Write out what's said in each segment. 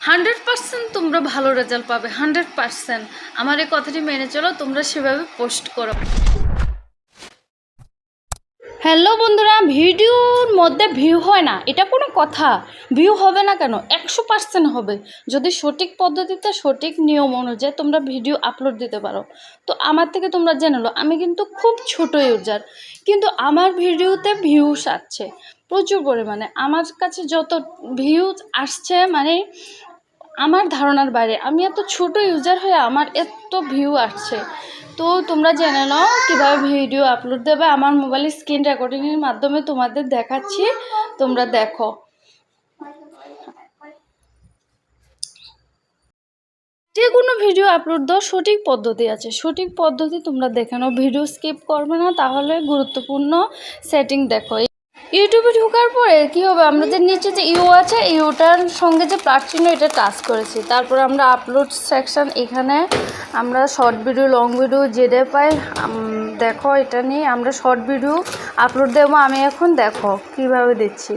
100% তোমরা ভালো রেজাল্ট পাবে। 100% আমার এই কথাটি মেনে চলো, তোমরা সেভাবে পোস্ট করো। হ্যালো বন্ধুরা, ভিডিওর মধ্যে ভিউ হয় না এটা কোনো কথা? ভিউ হবে না কেন? 100% হবে যদি সঠিক পদ্ধতিতে সঠিক নিয়ম অনুযায়ী তোমরা ভিডিও আপলোড দিতে পারো। তো আমার থেকে তোমরা জেনে লো, আমি কিন্তু খুব ছোট ইউজার, কিন্তু আমার ভিডিওতে ভিউস আসছে প্রচুর পরিমাণে। আমার কাছে যত ভিউজ আসছে মানে আমার ধারণার বাইরে। আমি এত ছোট ইউজার হয়ে আমার এত ভিউ আসছে। তো তোমরা জেনে নাও কীভাবে ভিডিও আপলোড দেবে। আমার মোবাইলের স্ক্রিন রেকর্ডিংয়ের মাধ্যমে তোমাদের দেখাচ্ছি, তোমরা দেখো। যে কোনো ভিডিও আপলোড দেওয়ার সঠিক পদ্ধতি আছে, সঠিক পদ্ধতি তোমরা দেখে নাও, ভিডিও স্কিপ করবে না। তাহলে গুরুত্বপূর্ণ সেটিং দেখো। ইউটিউবে ঢোকার পরে কী হবে, আমরা যে নিচে যে ইউ আছে, ইউটার সঙ্গে যে প্লাস চিহ্ন এটা টাচ করেছি। তারপর আমরা আপলোড সেকশন, এখানে আমরা শর্ট ভিডিও, লং ভিডিও যেটা পাই দেখো। এটা নিয়ে আমরা শর্ট ভিডিও আপলোড দেবো। আমি এখন দেখো কিভাবে দিচ্ছি।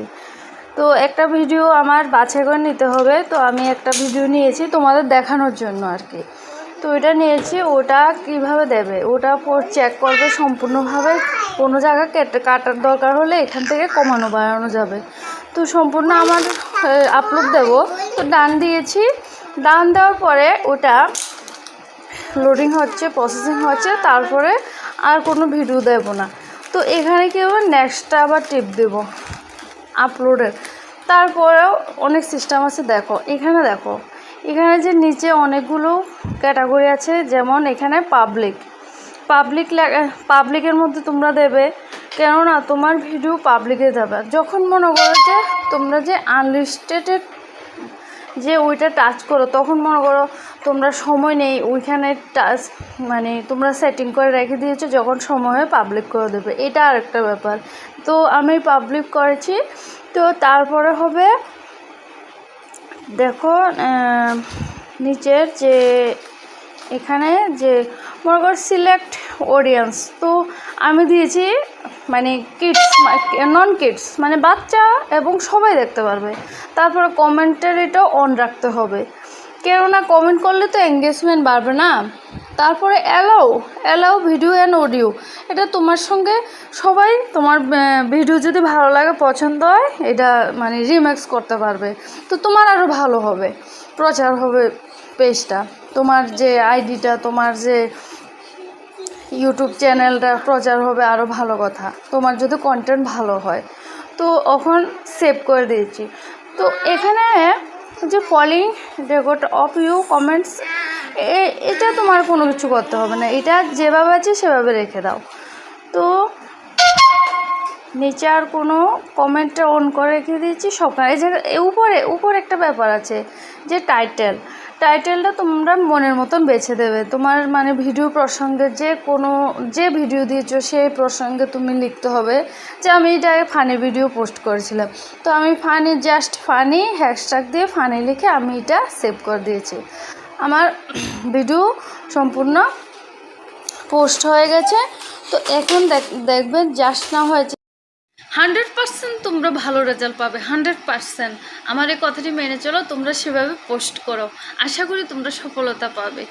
তো একটা ভিডিও আমার বাছাই করে নিতে হবে। তো আমি একটা ভিডিও নিয়েছি তোমাদের দেখানোর জন্য আর কি। তো এটা নিয়েছি, ওটা কিভাবে দেবে ওটা চেক করবে সম্পূর্ণভাবে। কোনো জায়গা কাটার দরকার হলে এখান থেকে কমানো বাড়ানো যাবে। তো সম্পূর্ণ আমার আপলোড দেব। তো ডান দিয়েছি, ডান দেওয়ার পরে ওটা লোডিং হচ্ছে, প্রসেসিং হচ্ছে। তারপরে আর কোনো ভিডিও দেব না। তো এখানে কি হবে, নেক্সটটা আবার টিপ দেব আপলোডের। তারপরেও অনেক সিস্টেম আছে দেখো। এখানে দেখো, এখানে যে নিচে অনেকগুলো ক্যাটাগরি আছে, যেমন এখানে পাবলিকের মধ্যে তোমরা দেবে, কেননা তোমার ভিডিও পাবলিকে যাবে। যখন মনে করো যে তোমরা যে আনলিস্টেড যে ওইটা টাচ করো, তখন মনে করো তোমরা সময় নেই ওইখানে টাচ, মানে তোমরা সেটিং করে রেখে দিয়েছো, যখন সময় হয় পাবলিক করে দেবে, এটা আরেকটা ব্যাপার। তো আমি পাবলিক করেছি। তো তারপরে হবে দেখো নিচের যে এখানে যে মনে করো সিলেক্ট অডিয়েন্স, তো আমি দিয়েছি মানে কিডস, নন কিডস মানে বাচ্চা এবং সবাই দেখতে পারবে। তারপরে কমেন্টের এটাও অন রাখতে হবে, কেননা কমেন্ট করলে তো এঙ্গেজমেন্ট বাড়বে না। তারপরে অ্যালাউ ভিডিও অ্যান্ড অডিও, এটা তোমার সঙ্গে সবাই তোমার ভিডিও যদি ভালো লাগে, পছন্দ হয়, এটা মানে রিমেক্স করতে পারবে। তো তোমার আরও ভালো হবে, প্রচার হবে পেজটা, তোমার যে আইডিটা, তোমার যে ইউটিউব চ্যানেলটা প্রচার হবে, আরও ভালো কথা, তোমার যদি কন্টেন্ট ভালো হয়। তো এখন সেভ করে দিয়েছি। তো এখানে যে following record of you comments, এটা তোমার কোনো কিছু করতে হবে না, এটা যেভাবে আছে সেভাবে রেখে দাও। তো নিচে আর কোনো কমেন্টটা অন করে রেখে দিয়েছি সকালে। এই যে উপরে একটা ব্যাপার আছে যে টাইটেলটা তোমরা মনের মতন বেছে দেবে। তোমার মানে ভিডিও প্রসঙ্গে যে ভিডিও দিয়েছো সেই প্রসঙ্গে তুমি লিখতে হবে। যে আমি এটা ফানি ভিডিও পোস্ট করেছিলাম, তো আমি জাস্ট ফানি হ্যাশট্যাগ দিয়ে ফানি লিখে আমি এটা সেভ করে দিয়েছি। আমার ভিডিও সম্পূর্ণ পোস্ট হয়ে গেছে। তো এখন দেখবেন জাস্ট না হয়েছে। 100% তোমরা ভালো রেজাল্ট পাবে। 100% আমার এই কথাটি মেনে চলো, তোমরা সেভাবে পোস্ট করো। আশা করি তোমরা সফলতা পাবে।